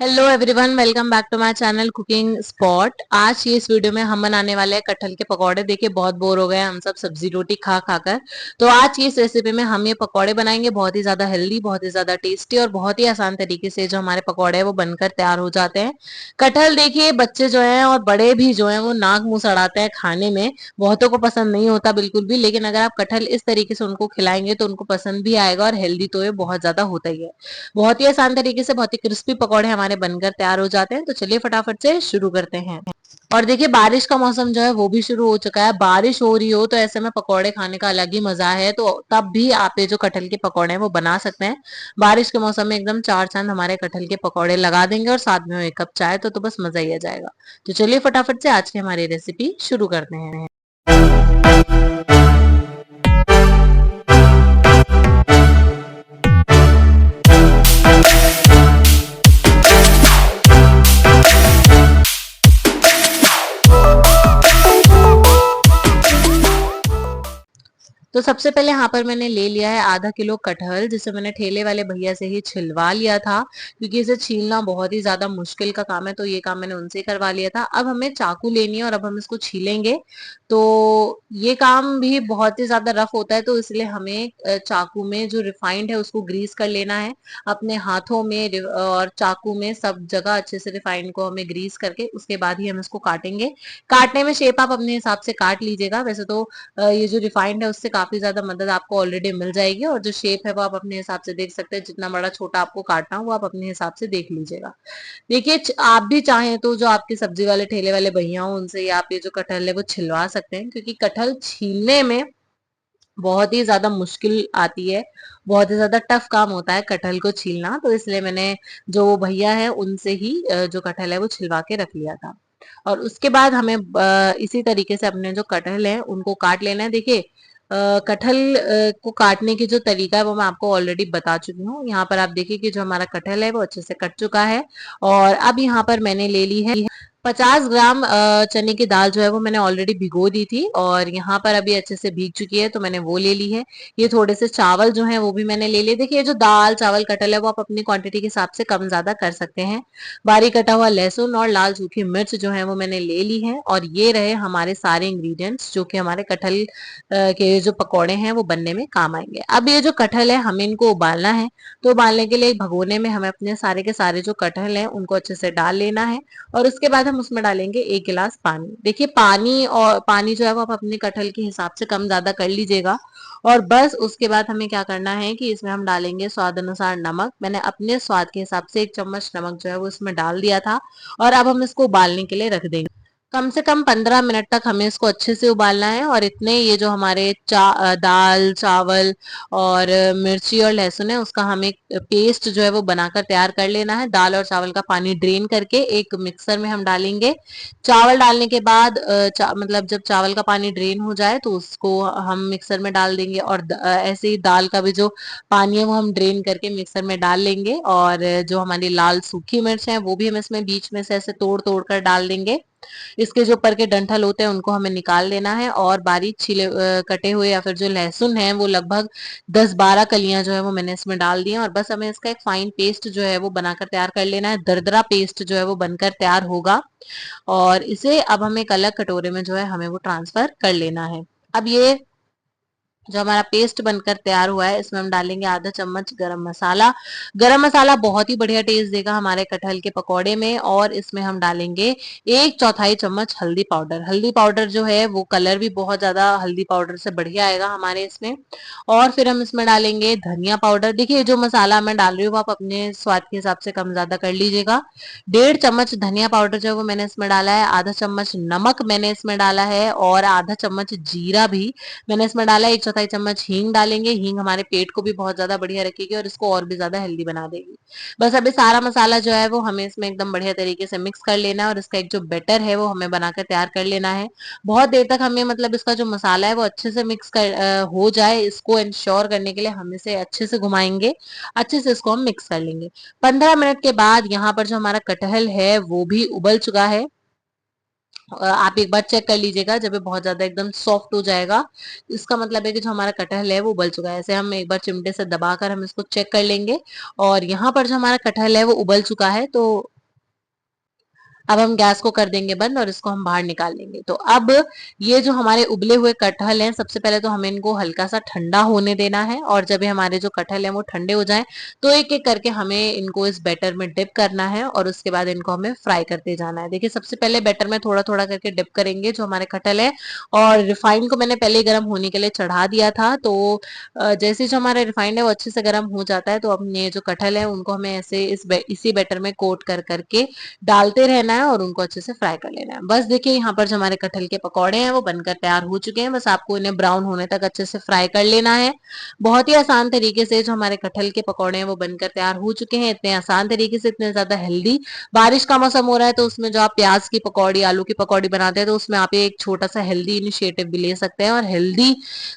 Hello everyone, welcome back to my channel cooking spot. आज ये इस वीडियो में हम बनाने वाले हैं कटहल के पकौड़े। देखिए बहुत बोर हो गए हैं हम सब सब्जी रोटी खा खा कर। तो आज की इस रेसिपी में हम ये पकौड़े बनाएंगे, बहुत ही ज्यादा हेल्दी, बहुत ही ज्यादा टेस्टी और बहुत ही आसान तरीके से जो हमारे पकौड़े हैं वो बनकर तैयार हो जाते हैं। कटहल देखिए बच्चे जो है और बड़े भी जो है वो नाक मुंह सड़ाते हैं खाने में। बहुतों को पसंद नहीं होता बिल्कुल भी, लेकिन अगर आप कटहल इस तरीके से उनको खिलाएंगे तो उनको पसंद भी आएगा और हेल्दी तो ये बहुत ज्यादा होता ही है। बहुत ही आसान तरीके से बहुत ही क्रिस्पी पकौड़े हमारे बनकर तैयार हो जाते हैं। तो चलिए फटाफट से शुरू करते हैं। और देखिए बारिश का मौसम जो है वो भी शुरू हो चुका है। बारिश हो रही हो तो ऐसे में पकौड़े खाने का अलग ही मजा है। तो तब भी आप ये जो कटहल के पकौड़े हैं वो बना सकते हैं। बारिश के मौसम में एकदम चार चांद हमारे कटहल के पकौड़े लगा देंगे और साथ में एक कप चाय, तो बस मजा ही आ जाएगा। तो चलिए फटाफट से आज की हमारी रेसिपी शुरू करते हैं। तो सबसे पहले यहाँ पर मैंने ले लिया है आधा किलो कटहल, जिसे मैंने ठेले वाले भैया से ही छिलवा लिया था, क्योंकि इसे छीलना बहुत ही ज्यादा मुश्किल का काम है। तो ये काम मैंने उनसे करवा लिया था। अब हमें चाकू लेनी है और अब हम इसको छीलेंगे। तो ये काम भी बहुत ही ज्यादा रफ होता है, तो इसलिए हमें चाकू में जो रिफाइंड है उसको ग्रीस कर लेना है। अपने हाथों में और चाकू में सब जगह अच्छे से रिफाइंड को हमें ग्रीस करके उसके बाद ही हम इसको काटेंगे। काटने में शेप आप अपने हिसाब से काट लीजिएगा। वैसे तो ये जो रिफाइंड है उससे काफी ज्यादा मदद आपको ऑलरेडी मिल जाएगी, और जो शेप है वो आप अपने हिसाब से देख सकते हैं। जितना बड़ा छोटा आपको काटना हो वो आप अपने हिसाब से देख लीजिएगा। देखिए आप भी चाहें तो जो आपके सब्जी वाले ठेले वाले भैया हो उनसे ही आप ये जो कटहल है वो छिलवा सकते हैं, क्योंकि कटहल छीलने में बहुत ही ज्यादा मुश्किल आती है। बहुत ही ज्यादा टफ काम होता है कटहल को छीलना। तो इसलिए मैंने जो वो भैया है उनसे ही जो कटहल है वो छिलवा के रख लिया था। और उसके बाद हमें इसी तरीके से अपने जो कटहल है उनको काट लेना है। देखिए कटहल को काटने की जो तरीका है वो मैं आपको ऑलरेडी बता चुकी हूँ। यहाँ पर आप देखिए कि जो हमारा कटहल है वो अच्छे से कट चुका है। और अब यहाँ पर मैंने ले ली है 50 ग्राम चने की दाल, जो है वो मैंने ऑलरेडी भिगो दी थी और यहाँ पर अभी अच्छे से भीग चुकी है, तो मैंने वो ले ली है। ये थोड़े से चावल जो है वो भी मैंने ले लिए। देखिए जो दाल चावल कटहल है वो आप अपनी क्वांटिटी के हिसाब से कम ज्यादा कर सकते हैं। बारीक कटा हुआ लहसुन और लाल सूखी मिर्च जो है वो मैंने ले ली है। और ये रहे हमारे सारे इंग्रेडिएंट्स जो कि हमारे कटहल के जो पकौड़े हैं वो बनने में काम आएंगे। अब ये जो कटहल है हमें इनको उबालना है। तो उबालने के लिए एक भगोने में हमें अपने सारे के सारे जो कटहल हैं उनको अच्छे से डाल लेना है। और उसके बाद हम उसमें डालेंगे 1 गिलास पानी। देखिए पानी जो है वो आप अपने कटहल के हिसाब से कम ज्यादा कर लीजिएगा। और बस उसके बाद हमें क्या करना है कि इसमें हम डालेंगे स्वाद अनुसार नमक। मैंने अपने स्वाद के हिसाब से 1 चम्मच नमक जो है वो इसमें डाल दिया था। और अब हम इसको उबालने के लिए रख देंगे। कम से कम 15 मिनट तक हमें इसको अच्छे से उबालना है। और इतने ये जो हमारे दाल चावल और मिर्ची और लहसुन है उसका हमें पेस्ट जो है वो बनाकर तैयार कर लेना है। दाल और चावल का पानी ड्रेन करके एक मिक्सर में हम डालेंगे। चावल डालने के बाद मतलब जब चावल का पानी ड्रेन हो जाए तो उसको हम मिक्सर में डाल देंगे। और ऐसे ही दाल का भी जो पानी है वो हम ड्रेन करके मिक्सर में डाल लेंगे। और जो हमारी लाल सूखी मिर्च है वो भी हम इसमें बीच में से ऐसे तोड़ तोड़ कर डाल देंगे। इसके जो ऊपर के डंठल होते हैं उनको हमें निकाल लेना है। और बारीक कटे हुए या फिर जो लहसुन है वो लगभग 10-12 कलियां जो है वो मैंने इसमें डाल दी हैं। और बस हमें इसका एक फाइन पेस्ट जो है वो बनाकर तैयार कर लेना है। दरदरा पेस्ट जो है वो बनकर तैयार होगा। और इसे अब हमें एक अलग कटोरे में जो है हमें वो ट्रांसफर कर लेना है। अब ये जो हमारा पेस्ट बनकर तैयार हुआ है इसमें हम डालेंगे आधा चम्मच गरम मसाला। गरम मसाला बहुत ही बढ़िया टेस्ट देगा हमारे कटहल के पकौड़े में। और इसमें हम डालेंगे 1/4 चम्मच हल्दी पाउडर। हल्दी पाउडर जो है वो कलर भी बहुत ज्यादा हल्दी पाउडर से बढ़िया आएगा हमारे इसमें। और फिर हम इसमें डालेंगे धनिया पाउडर। देखिए जो मसाला मैं डाल रही हूँ वो आप अपने स्वाद के हिसाब से कम ज्यादा कर लीजिएगा। 1.5 चम्मच धनिया पाउडर जो है वो मैंने इसमें डाला है। आधा चम्मच नमक मैंने इसमें डाला है और आधा चम्मच जीरा भी मैंने इसमें डाला है। 1/4 चम्मच हींग डालेंगे। हींग हमारे पेट को भी बहुत ज्यादा बढ़िया रखेगी और इसको और भी ज्यादा हेल्दी बना देगी। बस अभी सारा मसाला जो है वो हमें इसमें एकदम बढ़िया तरीके से मिक्स कर लेना है। और इसका एक जो बैटर है वो हमें बनाकर तैयार कर लेना है। बहुत देर तक हमें मतलब इसका जो मसाला है वो अच्छे से मिक्स हो जाए, इसको इंश्योर करने के लिए हम इसे अच्छे से घुमाएंगे। अच्छे से इसको हम मिक्स कर लेंगे। 15 मिनट के बाद यहाँ पर जो हमारा कटहल है वो भी उबल चुका है। आप एक बार चेक कर लीजिएगा, जब ये बहुत ज्यादा एकदम सॉफ्ट हो जाएगा इसका मतलब है कि जो हमारा कटहल है वो उबल चुका है। ऐसे हम एक बार चिमटे से दबाकर हम इसको चेक कर लेंगे। और यहाँ पर जो हमारा कटहल है वो उबल चुका है। तो अब हम गैस को कर देंगे बंद और इसको हम बाहर निकाल लेंगे। तो अब ये जो हमारे उबले हुए कटहल हैं, सबसे पहले तो हमें इनको हल्का सा ठंडा होने देना है, और जब ये हमारे जो कटहल हैं वो ठंडे हो जाएं तो एक एक करके हमें इनको इस बैटर में डिप करना है, और उसके बाद इनको हमें फ्राई करते जाना है। देखिए सबसे पहले बैटर में थोड़ा थोड़ा करके डिप करेंगे जो हमारे कटहल है, और रिफाइंड को मैंने पहले गर्म होने के लिए चढ़ा दिया था। तो जैसे जो हमारा रिफाइंड है वो अच्छे से गर्म हो जाता है, तो अब ये जो कटहल है उनको हमें ऐसे इसी बैटर में कोट कर करके डालते रहना है और उनको अच्छे से फ्राई कर लेना है। बस देखिए यहाँ पर जो हमारे कटहल के पकौड़े हैं वो बनकर तैयार हो चुके हैं। बस आपको इन्हें ब्राउन होने तक अच्छे से फ्राई कर लेना है। बहुत ही आसान तरीके से जो हमारे कटहल के पकौड़े हैं वो बनकर तैयार हो चुके हैं, इतने आसान तरीके से, इतने ज्यादा हेल्दी। बारिश का मौसम हो रहा है तो उसमें जो आप प्याज की पकौड़ी, आलू की पकौड़ी बनाते हैं तो उसमें आप एक छोटा सा हेल्दी इनिशिएटिव भी ले सकते हैं, और हेल्दी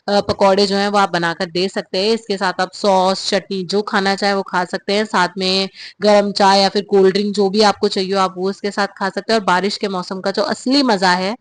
पकौड़े जो है वो आप बनाकर दे सकते हैं। इसके साथ आप सॉस, चटनी जो खाना चाहे वो खा सकते हैं, साथ में गर्म चाय या फिर कोल्ड ड्रिंक जो भी आपको चाहिए आप वो उसके साथ खा सकते हैं। और बारिश के मौसम का जो असली मजा है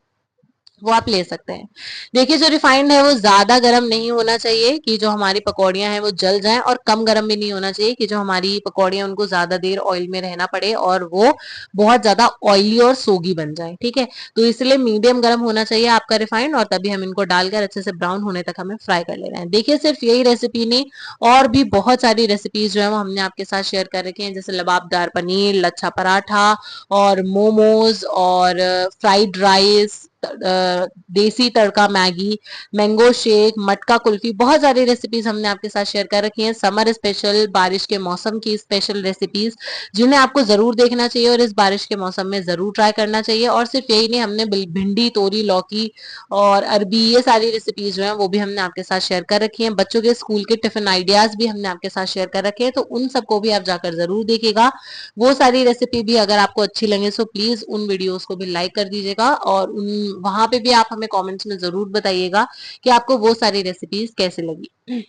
वो आप ले सकते हैं। देखिए जो रिफाइंड है वो ज्यादा गर्म नहीं होना चाहिए कि जो हमारी पकौड़ियां हैं वो जल जाएं, और कम गर्म भी नहीं होना चाहिए कि जो हमारी पकौड़ियां उनको ज्यादा देर ऑयल में रहना पड़े और वो बहुत ज्यादा ऑयली और सोगी बन जाए। ठीक है, तो इसलिए मीडियम गर्म होना चाहिए आपका रिफाइंड, और तभी हम इनको डालकर अच्छे से ब्राउन होने तक हमें फ्राई कर लेना है। देखिए सिर्फ यही रेसिपी नहीं, और भी बहुत सारी रेसिपीज जो है वो हमने आपके साथ शेयर कर रखी हैं, जैसे लबाबदार पनीर, लच्छा पराठा, और मोमोज, और फ्राइड राइस, देसी तड़का मैगी, मैंगो शेक, मटका कुल्फी, बहुत सारी रेसिपीज हमने आपके साथ शेयर कर रखी हैं। समर स्पेशल, बारिश के मौसम की स्पेशल रेसिपीज जिन्हें आपको जरूर देखना चाहिए और इस बारिश के मौसम में जरूर ट्राई करना चाहिए। और सिर्फ यही नहीं, हमने भिंडी, तोरी, लौकी और अरबी, ये सारी रेसिपीज जो है वो भी हमने आपके साथ शेयर कर रखी हैं। बच्चों के स्कूल के टिफिन आइडियाज भी हमने आपके साथ शेयर कर रखे हैं, तो उन सबको भी आप जाकर जरूर देखिएगा। वो सारी रेसिपी भी अगर आपको अच्छी लगे सो प्लीज उन वीडियोस को भी लाइक कर दीजिएगा, और उन वहां पे भी आप हमें कमेंट्स में जरूर बताइएगा कि आपको वो सारी रेसिपीज कैसे लगी।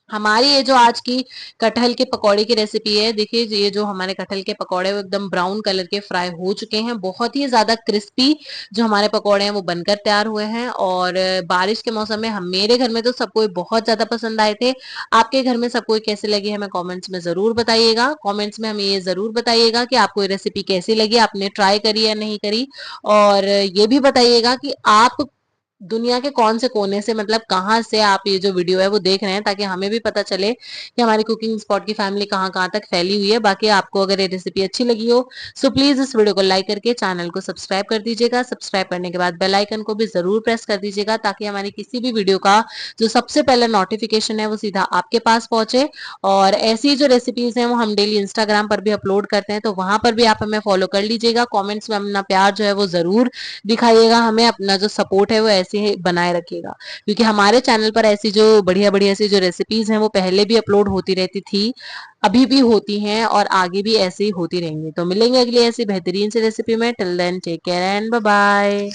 हमारी ये जो आज की कटहल के पकौड़े की रेसिपी है, देखिए ये जो हमारे कटहल के पकौड़े वो एकदम ब्राउन कलर के फ्राई हो चुके हैं, बहुत ही ज्यादा क्रिस्पी जो हमारे पकौड़े हैं वो बनकर तैयार हुए हैं। और बारिश के मौसम में हम, मेरे घर में तो सबको बहुत ज्यादा पसंद आए थे। आपके घर में सबको कैसे लगे हमें कमेंट्स में जरूर बताइएगा। कमेंट्स में हमें ये जरूर बताइएगा कि आपको ये रेसिपी कैसी लगी, आपने ट्राई करी या नहीं करी। और ये भी बताइएगा कि आप दुनिया के कौन से कोने से, मतलब कहाँ से आप ये जो वीडियो है वो देख रहे हैं, ताकि हमें भी पता चले कि हमारी कुकिंग स्पॉट की फैमिली कहाँ कहाँ तक फैली हुई है। बाकी आपको अगर ये रेसिपी अच्छी लगी हो सो प्लीज इस वीडियो को लाइक करके चैनल को सब्सक्राइब कर दीजिएगा। सब्सक्राइब करने के बाद बेल आइकन को भी जरूर प्रेस कर दीजिएगा, ताकि हमारी किसी भी वीडियो का जो सबसे पहले नोटिफिकेशन है वो सीधा आपके पास पहुंचे। और ऐसी जो रेसिपीज हैं वो हम डेली इंस्टाग्राम पर भी अपलोड करते हैं, तो वहां पर भी आप हमें फॉलो कर लीजिएगा। कॉमेंट्स में अपना प्यार जो है वो जरूर दिखाइएगा, हमें अपना जो सपोर्ट है वो ऐसे ही बनाए रखिएगा, क्योंकि हमारे चैनल पर ऐसी जो बढ़िया बढ़िया ऐसी जो रेसिपीज हैं वो पहले भी अपलोड होती रहती थी, अभी भी होती हैं, और आगे भी ऐसे ही होती रहेंगी। तो मिलेंगे अगली ऐसी बेहतरीन सी रेसिपी में। Till then take care and bye bye.